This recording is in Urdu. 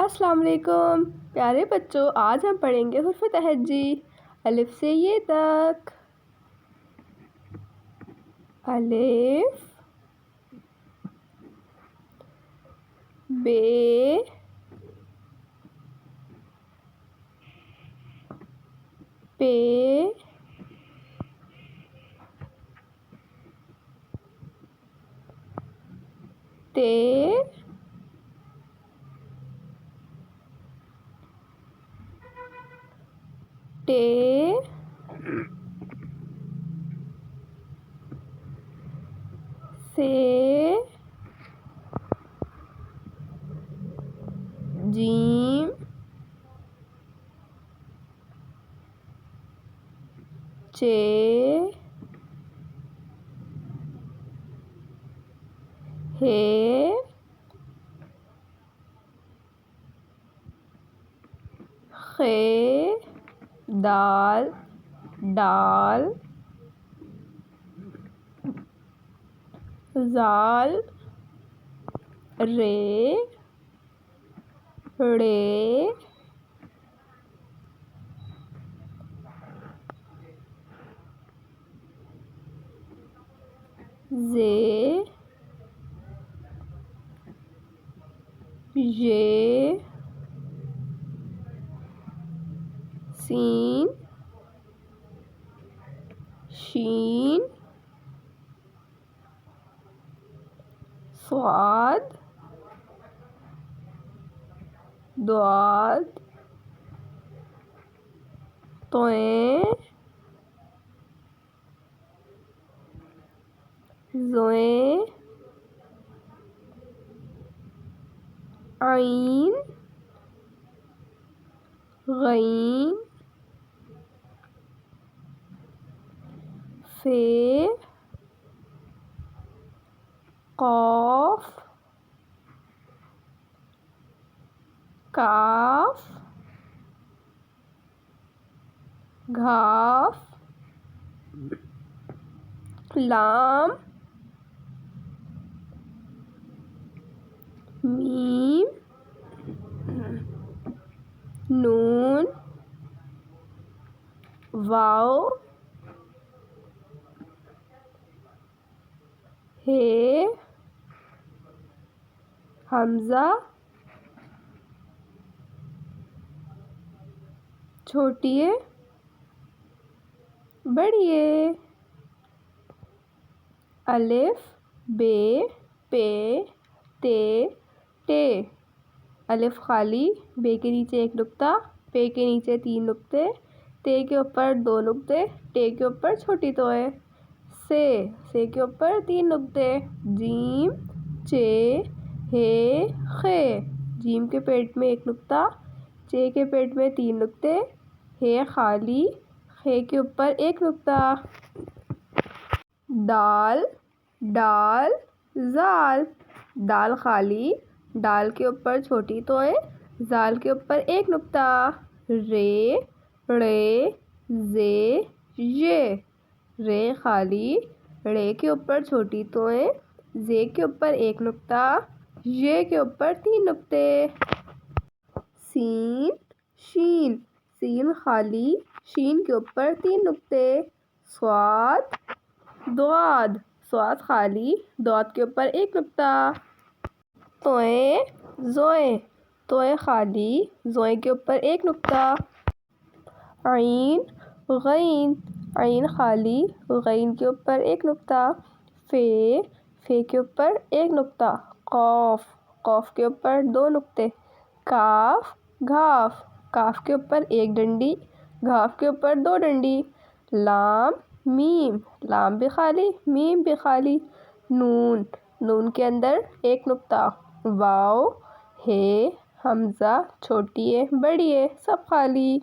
السلام علیکم پیارے بچوں، آج ہم پڑھیں گے حرف تہجی الف سے یہ تک۔ الف، بے، پے، تے، ٹے، سے، جیم، چے، ہے، خے، دال، ڈال، زال، رے، ڑے، زے، ژے، سین، شین، صاد، ضاد، طے، ضے، عین، غین، فے، قاف، کاف، گھاف، لام، میم، نون، واو، ہے، حمزہ، چھوٹی ہے بڑی ہے، الف، بے، پے، تے، ٹے۔ الف خالی، بے کے نیچے ایک نقطہ، پے کے نیچے 3 نقطے، تے کے اوپر 2 نقطے، ٹے کے اوپر چھوٹی تو ہے، سے کے اوپر 3 نقطے، جیم، چے، ہے، خے۔ جیم کے پیٹ میں 1 نقطہ، چے کے پیٹ میں 3 نقطے، ہے خالی، خے کے اوپر 1 نقطہ، دال، ڈال، زال۔ دال خالی، ڈال کے اوپر چھوٹی تو ہے، زال کے اوپر 1 نقطہ، رے، ڑے، زے، ژے۔ رے خالی، ڑے کے اوپر چھوٹی تو ہے، زے کے اوپر 1 نقطہ، ژے کے اوپر 3 نقطے، سین، شین۔ سین خالی، شین کے اوپر 3 نقطے، صاد، ضاد۔ صاد خالی، ضاد کے اوپر 1 نقطہ، طے، ضوئے۔ طے خالی، ضوئے کے اوپر 1 نقطہ، عین، غین۔ عین خالی، غین کے اوپر 1 نقطہ، فے، فے کے اوپر 1 نقطہ، قاف۔ قاف کے اوپر 2 نقطے، کاف، گھاف۔ کاف کے اوپر 1 ڈنڈی، گھاف کے اوپر 2 ڈنڈی، لام، میم۔ لام بھی خالی، میم بھی خالی، نون۔ نون کے اندر 1 نقطہ، واو، ہے، حمزہ، چھوٹی ہے بڑی ہے سب خالی۔